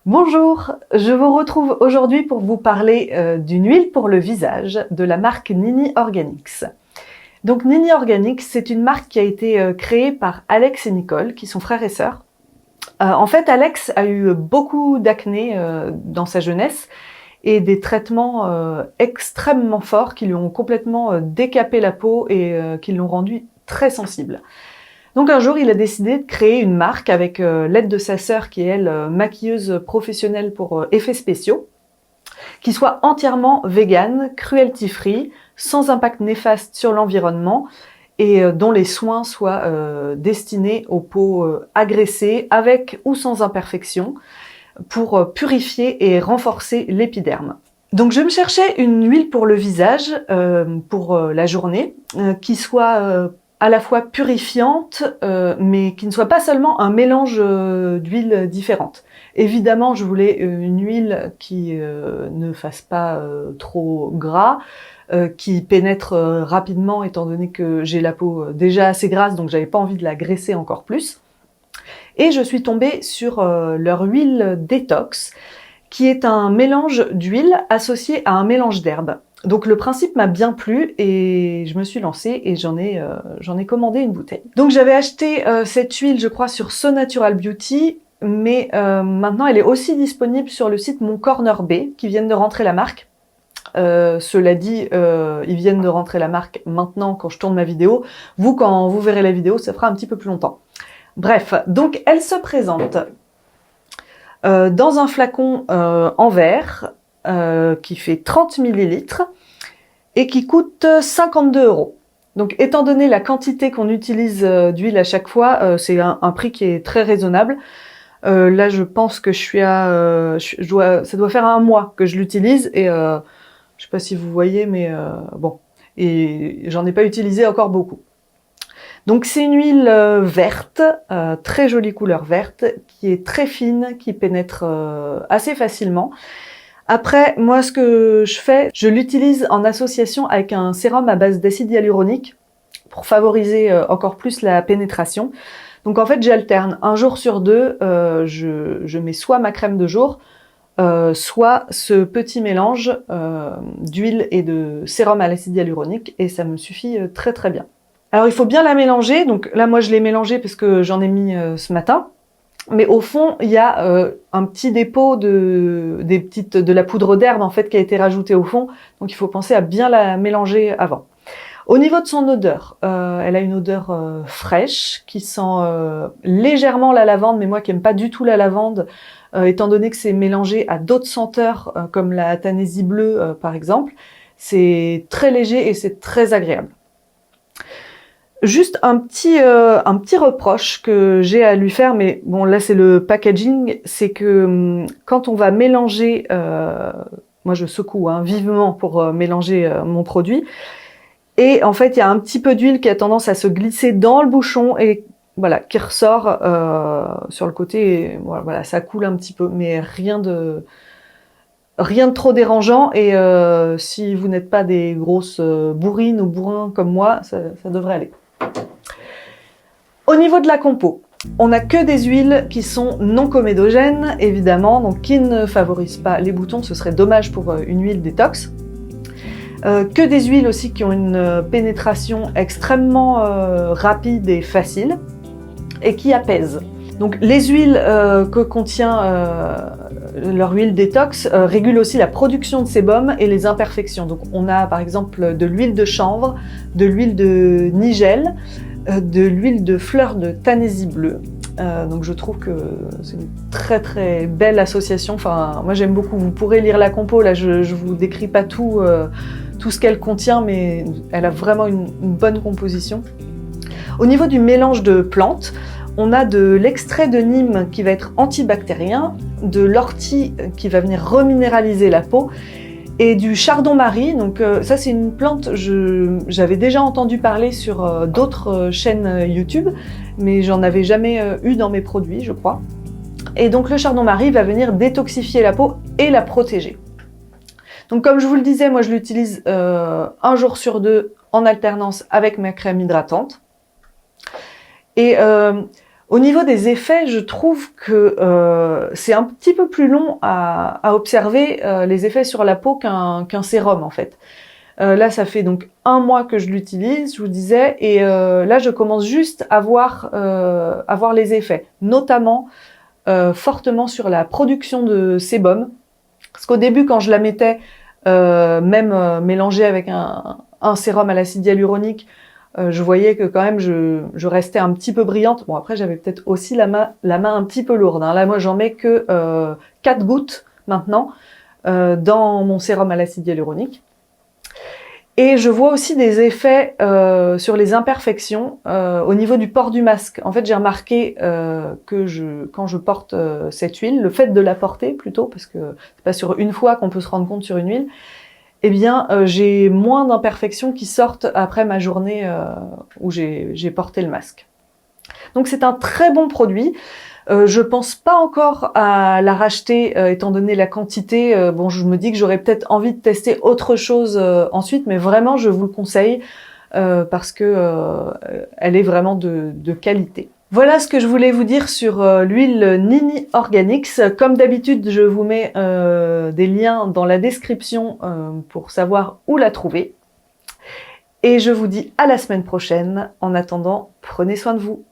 Bonjour, je vous retrouve aujourd'hui pour vous parler d'une huile pour le visage de la marque Nini Organics. Donc Nini Organics, c'est une marque qui a été créée par Alex et Nicole, qui sont frères et sœurs. En fait, Alex a eu beaucoup d'acné dans sa jeunesse et des traitements extrêmement forts qui lui ont complètement décapé la peau et qui l'ont rendu très sensible. Donc un jour, il a décidé de créer une marque avec l'aide de sa sœur qui est, elle, maquilleuse professionnelle pour effets spéciaux, qui soit entièrement végane, cruelty-free, sans impact néfaste sur l'environnement et dont les soins soient destinés aux peaux agressées, avec ou sans imperfection, pour purifier et renforcer l'épiderme. Donc je me cherchais une huile pour le visage pour la journée qui soit à la fois purifiante, mais qui ne soit pas seulement un mélange d'huiles différentes. Évidemment, je voulais une huile qui ne fasse pas trop gras, qui pénètre rapidement, étant donné que j'ai la peau déjà assez grasse, donc j'avais pas envie de la graisser encore plus. Et je suis tombée sur leur huile détox, qui est un mélange d'huile associé à un mélange d'herbes. Donc le principe m'a bien plu et je me suis lancée et j'en ai commandé une bouteille. Donc j'avais acheté cette huile, je crois, sur So Natural Beauty, mais maintenant elle est aussi disponible sur le site Mon Corner B, qui viennent de rentrer la marque. Cela dit, ils viennent de rentrer la marque maintenant quand je tourne ma vidéo. Vous, quand vous verrez la vidéo, ça fera un petit peu plus longtemps. Bref, donc elle se présente dans un flacon en verre qui fait 30 ml et qui coûte 52 €. Donc étant donné la quantité qu'on utilise d'huile à chaque fois, c'est un prix qui est très raisonnable. Là je pense que je suis à... ça doit faire un mois que je l'utilise et je sais pas si vous voyez, mais bon. Et j'en ai pas utilisé encore beaucoup. Donc c'est une huile verte, très jolie couleur verte, qui est très fine, qui pénètre assez facilement. Après, moi ce que je fais, je l'utilise en association avec un sérum à base d'acide hyaluronique pour favoriser encore plus la pénétration. Donc en fait j'alterne, un jour sur deux, je mets soit ma crème de jour, soit ce petit mélange d'huile et de sérum à l'acide hyaluronique, et ça me suffit très très bien. Alors il faut bien la mélanger, donc là moi je l'ai mélangée parce que j'en ai mis ce matin, mais au fond il y a un petit dépôt de la poudre d'herbe en fait qui a été rajoutée au fond, donc il faut penser à bien la mélanger avant. Au niveau de son odeur, elle a une odeur fraîche qui sent légèrement la lavande, mais moi qui aime pas du tout la lavande, étant donné que c'est mélangé à d'autres senteurs comme la tanésie bleue par exemple, c'est très léger et c'est très agréable. Juste un petit reproche que j'ai à lui faire, mais bon là c'est le packaging, c'est que quand on va mélanger, moi je secoue vivement pour mélanger mon produit, et en fait il y a un petit peu d'huile qui a tendance à se glisser dans le bouchon et voilà qui ressort sur le côté, et voilà ça coule un petit peu, mais rien de trop dérangeant, et si vous n'êtes pas des grosses bourrines ou bourrins comme moi, ça devrait aller. Au niveau de la compo, on n'a que des huiles qui sont non comédogènes, évidemment, donc qui ne favorisent pas les boutons, ce serait dommage pour une huile détox. Que des huiles aussi qui ont une pénétration extrêmement rapide et facile, et qui apaisent. Donc les huiles que contient leur huile détox régulent aussi la production de sébum et les imperfections. Donc on a par exemple de l'huile de chanvre, de l'huile de nigelle, de l'huile de fleur de tanésie bleue. Donc je trouve que c'est une très très belle association. Enfin, moi j'aime beaucoup. Vous pourrez lire la compo. Là, je vous décris pas tout ce qu'elle contient, mais elle a vraiment une bonne composition. Au niveau du mélange de plantes, on a de l'extrait de Nîmes qui va être antibactérien, de l'ortie qui va venir reminéraliser la peau, et du chardon-marie. Donc ça c'est une plante, j'avais déjà entendu parler sur d'autres chaînes YouTube, mais j'en avais jamais eu dans mes produits, je crois. Et donc le chardon-marie va venir détoxifier la peau et la protéger. Donc comme je vous le disais, moi je l'utilise un jour sur deux en alternance avec ma crème hydratante. Et Au niveau des effets, je trouve que c'est un petit peu plus long à observer les effets sur la peau qu'un sérum en fait. Là, ça fait donc 1 mois que je l'utilise, je vous disais, et là, je commence juste à voir les effets, notamment fortement sur la production de sébum. Parce qu'au début, quand je la mettais, même mélangée avec un sérum à l'acide hyaluronique, je voyais que quand même je restais un petit peu brillante. Bon, après, j'avais peut-être aussi la main un petit peu lourde, hein. Là, moi, j'en mets que 4 gouttes maintenant dans mon sérum à l'acide hyaluronique. Et je vois aussi des effets sur les imperfections au niveau du port du masque. En fait, j'ai remarqué que quand je porte cette huile, le fait de la porter plutôt, parce que c'est pas sur une fois qu'on peut se rendre compte sur une huile, eh bien, j'ai moins d'imperfections qui sortent après ma journée où j'ai porté le masque. Donc, c'est un très bon produit. Je pense pas encore à la racheter étant donné la quantité. Bon, je me dis que j'aurais peut-être envie de tester autre chose ensuite, mais vraiment, je vous le conseille parce que elle est vraiment de qualité. Voilà ce que je voulais vous dire sur l'huile Nini Organics. Comme d'habitude, je vous mets des liens dans la description pour savoir où la trouver. Et je vous dis à la semaine prochaine. En attendant, prenez soin de vous.